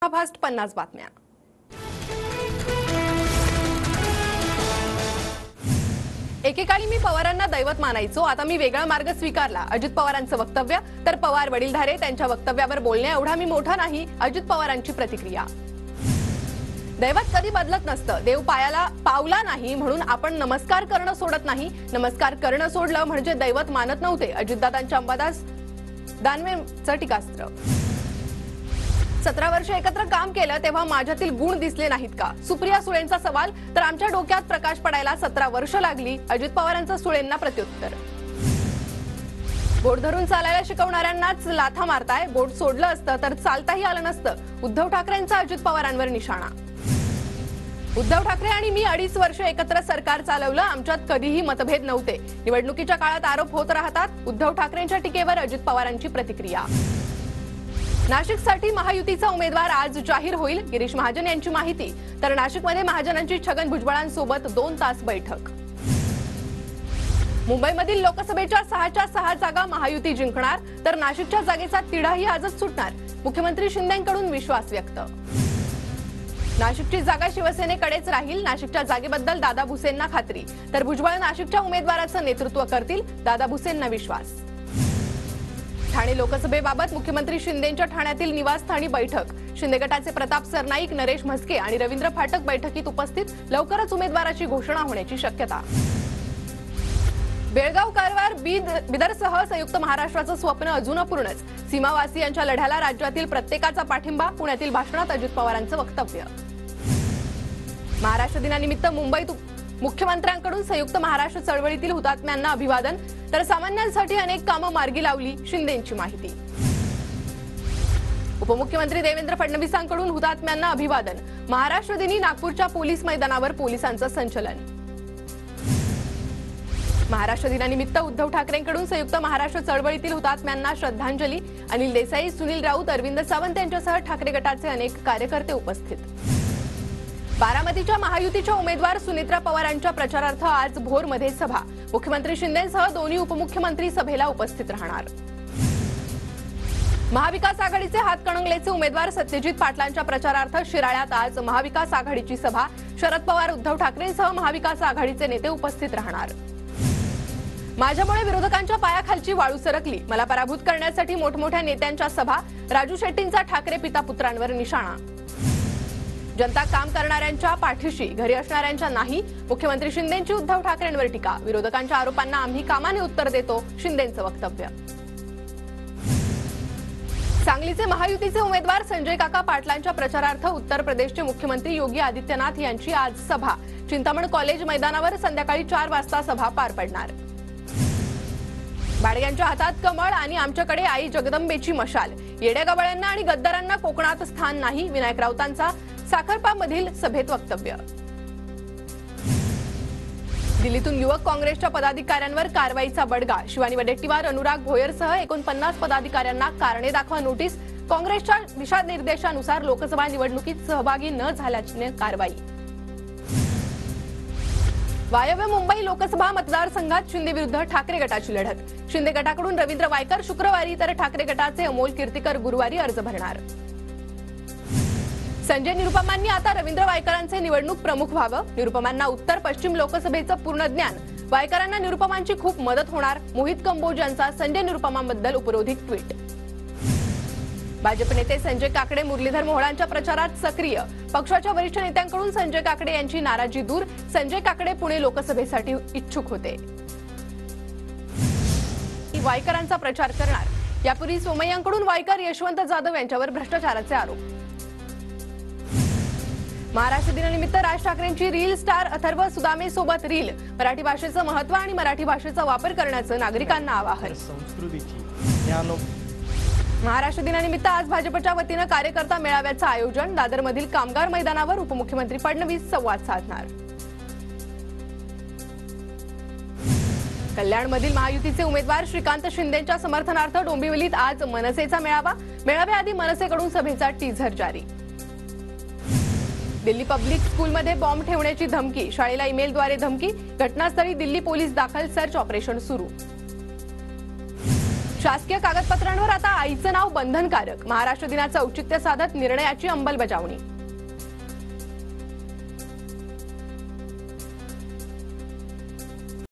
विरोधाभास 50 बातम्या। एकेकाळी मी पवारांना दैवत मानायचो, आता मी वेगळा मार्ग स्वीकारला। अजित पवारांचं वक्तव्य। तर पवार वडीलधारे त्यांच्या वक्तव्यावर बोलण्या एवढा मी मोठा नाही, अजित पवारांची प्रतिक्रिया। दैवत कधी बदलत नसतं, देव पावला नाही म्हणून आपण नमस्कार करणं सोडत नाही, नमस्कार करणं सोडलं म्हणजे दैवत मानत नव्हते। अजितदादांच्या अंबादास दानवेंचं टीकास्त्र। 17 वर्ष एकत्र काम केलं तेव्हा माझ्यातील गुण दिसले नाहीत का? सुप्रिया सुळेंचा सवाल। तर आमच्या डोक्यात प्रकाश पडायला 17 वर्ष लागली, अजित पवारांचं सुळेंना प्रत्युत्तर। बोट धरून चालायला शिकवणाऱ्यांनाच लाथा मारताय, बोट सोडलं असतं तर चालताही आलं नसतं, उद्धव ठाकरेंचा अजित पवारांवर निशाणा। उद्धव ठाकरे आणि मी 2.5 वर्ष एकत्र सरकार चालवलं, आमच्यात कधीही मतभेद नव्हते, निवडणुकीच्या काळात आरोप होत राहतात। उद्धव ठाकरेंच्या टीकेवर अजित पवारांची प्रतिक्रिया। नाशिकसाठी महायुतीचा उमेदवार आज जाहीर होईल, गिरीश महाजन यांची माहिती। तर नाशिकमध्ये महाजनांची छगन भुजबळांसोबत 2 तास बैठक। मुंबईमधील लोकसभेच्या 6च्या 6 जागा महायुती जिंकणार, तर नाशिकच्या जागेचा तिढाही आजच सुटणार, मुख्यमंत्री शिंदेंकडून विश्वास व्यक्त। नाशिकची जागा शिवसेनेकडेच राहील, नाशिकच्या जागेबद्दल दादा भुसेंना खात्री। तर भुजबळ नाशिकच्या उमेदवाराचं नेतृत्व करतील, दादा भुसेंना विश्वास। ठाणे लोकसभेबाबत मुख्यमंत्री शिंदेंच्या ठाण्यातील निवासस्थानी बैठक। शिंदे गटाचे प्रताप सरनाईक, नरेश म्हस्के आणि रवींद्र फाटक बैठकीत उपस्थित, लवकरच उमेदवाराची घोषणा होण्याची शक्यता। बेळगाव कारवार बिदरसह संयुक्त महाराष्ट्राचं स्वप्न अजून अपूर्णच, सीमावासियांच्या लढ्याला राज्यातील प्रत्येकाचा पाठिंबा। पुण्यातील भाषणात अजित पवारांचं वक्तव्य। महाराष्ट्र दिनानिमित्त मुंबईत मुख्यमंत्र्यांकडून संयुक्त महाराष्ट्र चळवळीतील हुतात्म्यांना अभिवादन। तर सामान्यांसाठी अनेक कामं मार्गी लावली, शिंदेंची माहिती। उपमुख्यमंत्री देवेंद्र फडणवीसांकडून हुतात्म्यांना अभिवादन। महाराष्ट्र दिनी नागपूरच्या पोलीस मैदानावर पोलिसांचं संचलन। महाराष्ट्र दिनानिमित्त उद्धव ठाकरेंकडून संयुक्त महाराष्ट्र चळवळीतील हुतात्म्यांना श्रद्धांजली। अनिल देसाई, सुनील राऊत, अरविंद सावंत यांच्यासह ठाकरे गटाचे अनेक कार्यकर्ते उपस्थित। बारामतीच्या महायुतीच्या उमेदवार सुनेत्रा पवारांच्या प्रचारार्थ आज भोरमध्ये सभा। मुख्यमंत्री शिंदेंसह दोन्ही उपमुख्यमंत्री सभेला उपस्थित राहणार। महाविकास आघाडीचे हातकणंगलेचे उमेदवार सत्यजित पाटलांच्या प्रचारार्थ शिराळ्यात आज महाविकास आघाडीची सभा। शरद पवार, उद्धव ठाकरेंसह महाविकास आघाडीचे नेते उपस्थित राहणार। माझ्यामुळे विरोधकांच्या पायाखालची वाळू सरकली, मला पराभूत करण्यासाठी मोठमोठ्या नेत्यांच्या सभा। राजू शेट्टींचा ठाकरे पिता पुत्रांवर निशाणा। जनता काम करणाऱ्यांच्या पाठीशी, घरी असणाऱ्यांच्या नाही, मुख्यमंत्री शिंदेंची उद्धव ठाकरेंवर टीका। विरोधकांच्या आरोपांना आम्ही कामाने उत्तर देतो, शिंदेंचं वक्तव्य। सांगलीचे महायुतीचे उमेदवार संजय काका पाटलांच्या प्रचारार्थ उत्तर प्रदेशचे मुख्यमंत्री योगी आदित्यनाथ यांची आज सभा। चिंतामण कॉलेज मैदानावर संध्याकाळी 4 वाजता सभा पार पडणार। बाडग्यांच्या हातात कमळ आणि आमच्याकडे आई जगदंबेची मशाल, येड्या गवळ्यांना आणि गद्दारांना कोकणात स्थान नाही, विनायक राऊतांचा साखरपामधील सभेत वक्तव्य। दिल्लीतून युवक काँग्रेसच्या पदाधिकाऱ्यांवर कारवाईचा बडगा। शिवानी वडेट्टीवार, अनुराग भोयरसह 49 पदाधिकाऱ्यांना कारणे दाखवा नोटीस। काँग्रेसच्या दिशानिर्देशानुसार लोकसभा निवडणुकीत सहभागी न झाल्याची कारवाई। वायव्य मुंबई लोकसभा मतदारसंघात शिंदे विरुद्ध ठाकरे गटाची लढत। शिंदे गटाकडून रवींद्र वायकर शुक्रवारी, तर ठाकरे गटाचे अमोल कीर्तीकर गुरुवारी अर्ज भरणार। संजय निरुपमांनी आता रवींद्र वायकरांचे निवडणूक प्रमुख व्हावं। निरुपमांना उत्तर पश्चिम लोकसभेचं पूर्ण ज्ञान, वायकरांना निरुपमांची खूप मदत होणार। मोहित कंबोज यांचा संजय निरुपमांबद्दल उपरोधिक ट्विट। भाजप नेते संजय काकडे मुरलीधर मोहोळांच्या प्रचारात सक्रिय। पक्षाच्या वरिष्ठ नेत्यांकडून संजय काकडे यांची नाराजी दूर। संजय काकडे पुणे लोकसभेसाठी इच्छुक होते। वायकरांचा प्रचार करणार। यापूर्वी सोमय्यांकडून वायकर, यशवंत जाधव यांच्यावर भ्रष्टाचाराचे आरोप। महाराष्ट्र दिनानिमित्त राज ठाकरेंची रील स्टार अथर्व सुदामे सोबत रील। मराठी भाषेचं महत्त्व आणि मराठी भाषेचा वापर करण्याचं नागरिकांना आवाहन। महाराष्ट्र दिनानिमित्त आज भाजपच्या वतीनं कार्यकर्ता मेळाव्याचं आयोजन। दादरमधील कामगार मैदानावर उपमुख्यमंत्री फडणवीस संवाद साधणार। कल्याणमधील महायुतीचे उमेदवार श्रीकांत शिंदेंच्या समर्थनार्थ डोंबिवलीत आज मनसेचा मेळावा। मेळाव्याआधी मनसेकडून सभेचा टीझर जारी। दिल्ली पब्लिक स्कूलमध्ये बॉम्ब ठेवण्याची धमकी, शाळेला ईमेलद्वारे धमकी। घटनास्थळी दिल्ली पोलीस दाखल, सर्च ऑपरेशन सुरू। शासकीय कागदपत्रांवर आता आईचं नाव बंधनकारक. महाराष्ट्र दिनाचं औचित्य साधत निर्णयाची अंमलबजावणी.